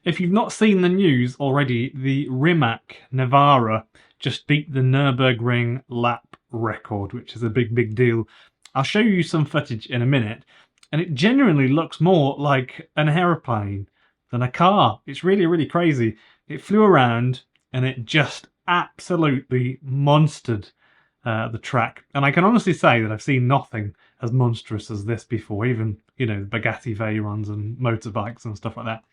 if you've not seen the news already, the Rimac Nevera just beat the Nurburgring lap record, which is a big deal. I'll show you some footage in a minute, and it genuinely looks more like an aeroplane than a car. It's really crazy. It flew around and it just absolutely monstered the track. And I can honestly say that I've seen nothing as monstrous as this before, even, you know, Bugatti Veyrons and motorbikes and stuff like that.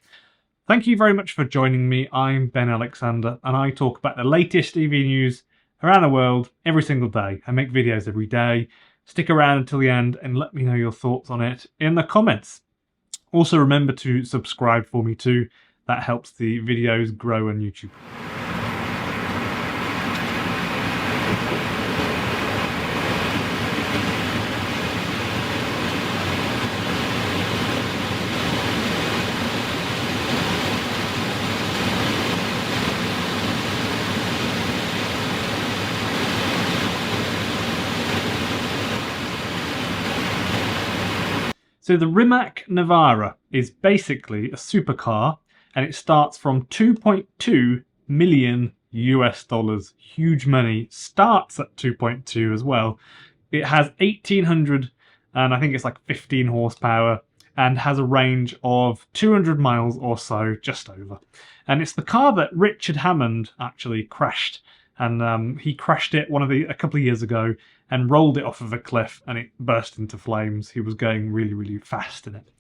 Thank you very much for joining me. I'm Ben Alexander, and I talk about the latest EV news around the world every single day. I make videos every day. Stick around until the end and let me know your thoughts on it in the comments. Also remember to subscribe for me too. That helps the videos grow on YouTube. So the Rimac Nevera is basically a supercar, and it starts from 2.2 million US dollars. Huge money. Starts at 2.2 as well. It has 1800 and I think it's like 15 horsepower and has a range of 200 miles or so, just over. And it's the car that Richard Hammond actually crashed. And he crashed it a couple of years ago and rolled it off of a cliff, and it burst into flames. He was going really fast in it.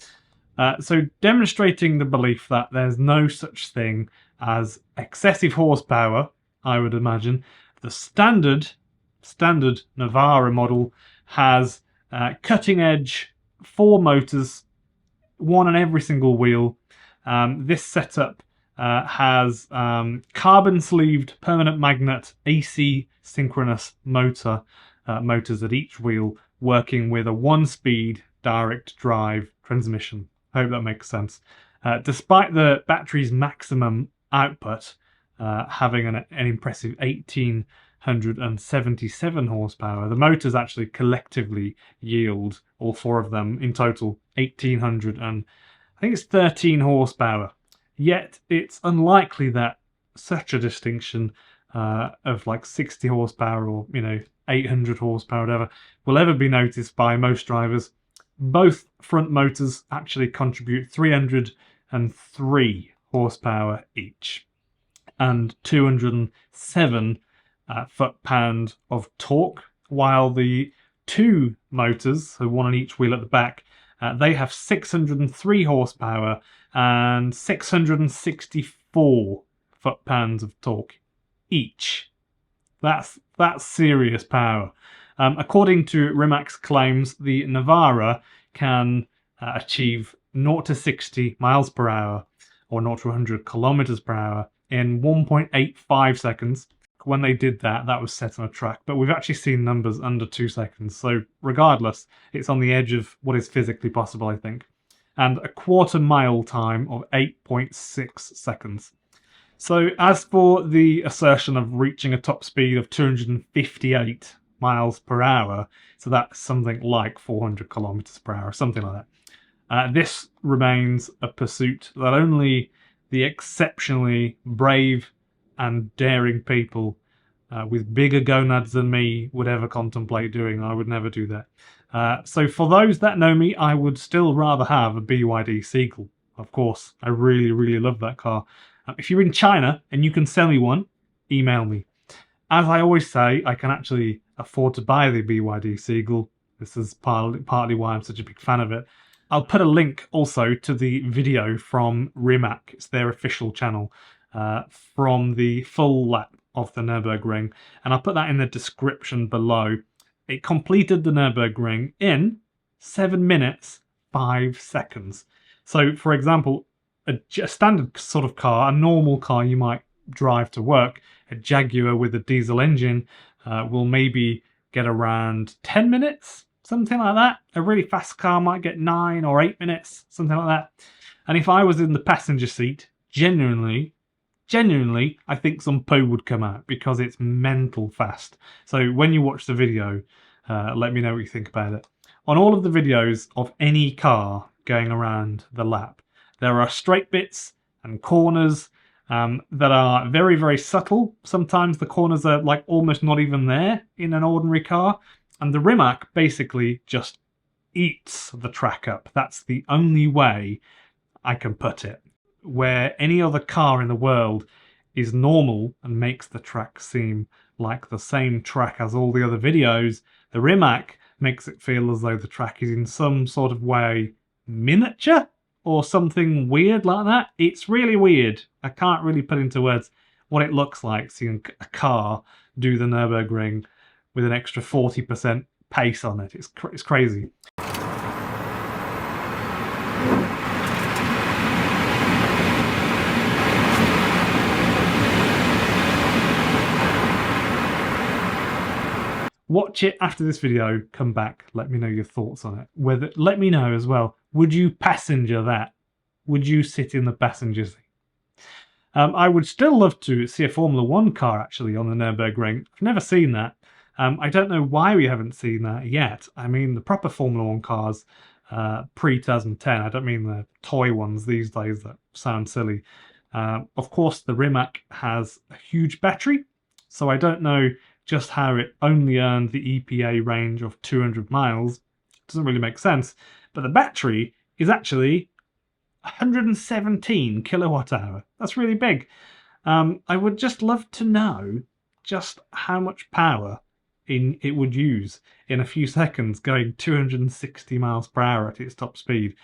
So demonstrating the belief that there's no such thing as excessive horsepower, I would imagine. The standard Nevera model has cutting edge 4 motors, one on every single wheel. This setup has carbon sleeved permanent magnet AC synchronous motors at each wheel, working with a 1-speed direct drive transmission. I hope that makes sense. Despite the battery's maximum output having an impressive 1877 horsepower, the motors actually collectively yield, all 4 of them in total, 1800 and I think it's 13 horsepower. Yet it's unlikely that such a distinction of like 60 horsepower or, you know, 800 horsepower, whatever, will ever be noticed by most drivers. Both front motors actually contribute 303 horsepower each and 207 foot-pound of torque, while the 2 motors, so one on each wheel at the back, they have 603 horsepower and 664 foot-pounds of torque each. That's serious power. According to Rimac's claims, the Nevera can achieve 0 to 60 miles per hour or 0 to 100 kilometers per hour in 1.85 seconds. When they did that, that was set on a track, but we've actually seen numbers under 2 seconds. So regardless, it's on the edge of what is physically possible, I think. And a quarter mile time of 8.6 seconds. So as for the assertion of reaching a top speed of 258 miles per hour, so that's something like 400 kilometers per hour, something like that. This remains a pursuit that only the exceptionally brave and daring people with bigger gonads than me would ever contemplate doing. I would never do that. So for those that know me, I would still rather have a BYD Seagull. Of course, I really love that car. If you're in China and you can sell me one, email me. As I always say, I can actually afford to buy the BYD Seagull. This is partly why I'm such a big fan of it. I'll put a link also to the video from Rimac. It's their official channel from the full lap of the Nurburgring, and I'll put that in the description below. It completed the Nurburgring in 7 minutes 5 seconds. So, for example, a standard sort of car, a normal car you might drive to work, a Jaguar with a diesel engine will maybe get around 10 minutes, something like that. A really fast car might get 9 or 8 minutes, something like that. And if I was in the passenger seat, genuinely, I think some poo would come out because it's mental fast. So when you watch the video, let me know what you think about it. On all of the videos of any car going around the lap, there are straight bits and corners that are very, very subtle. Sometimes the corners are like almost not even there in an ordinary car. And the Rimac basically just eats the track up. That's the only way I can put it. Where any other car in the world is normal and makes the track seem like the same track as all the other videos, the Rimac makes it feel as though the track is in some sort of way miniature or something weird like that. It's really weird. I can't really put into words what it looks like seeing a car do the Nürburgring with an extra 40% pace on it. It's crazy. Watch it after this video, come back, let me know your thoughts on it. Let me know as well, would you passenger that? Would you sit in the passenger seat? I would still love to see a Formula 1 car actually on the Nürburgring. I've never seen that. I don't know why we haven't seen that yet. I mean, the proper Formula 1 cars, pre-2010, I don't mean the toy ones these days that sound silly. Of course, the Rimac has a huge battery, so I don't know just how it only earned the EPA range of 200 miles. Doesn't really make sense. But the battery is actually 117 kilowatt hour. That's really big. I would just love to know just how much power it would use in a few seconds going 260 miles per hour at its top speed.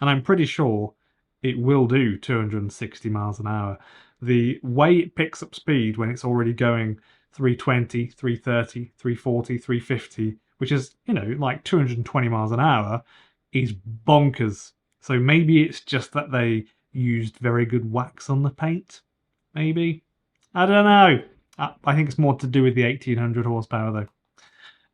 And I'm pretty sure it will do 260 miles an hour. The way it picks up speed when it's already going 320, 330, 340, 350, which is, you know, like 220 miles an hour, is bonkers. So maybe it's just that they used very good wax on the paint. Maybe. I don't know. I think it's more to do with the 1800 horsepower though.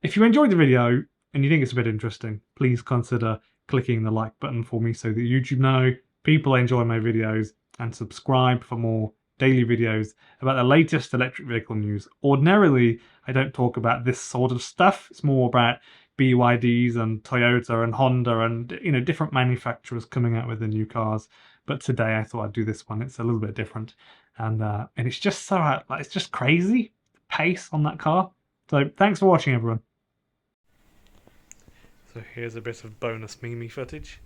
If you enjoyed the video and you think it's a bit interesting, please consider clicking the like button for me so that YouTube know people enjoy my videos, and subscribe for more daily videos about the latest electric vehicle news. Ordinarily, I don't talk about this sort of stuff. It's more about BYDs and Toyota and Honda and, you know, different manufacturers coming out with the new cars. But today I thought I'd do this one. It's a little bit different, and it's just so like, it's just crazy the pace on that car. So thanks for watching, everyone. So here's a bit of bonus Mimi footage.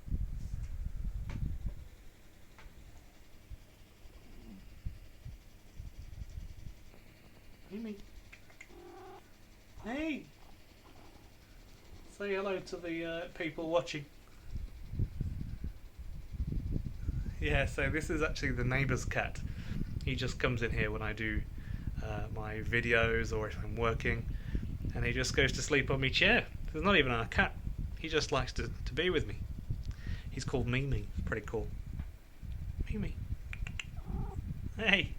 Mimi. Hey! Say hello to the people watching. Yeah, so this is actually the neighbour's cat. He just comes in here when I do my videos or if I'm working, and he just goes to sleep on my chair. There's not even a cat. He just likes to be with me. He's called Mimi. It's pretty cool. Mimi. Hey!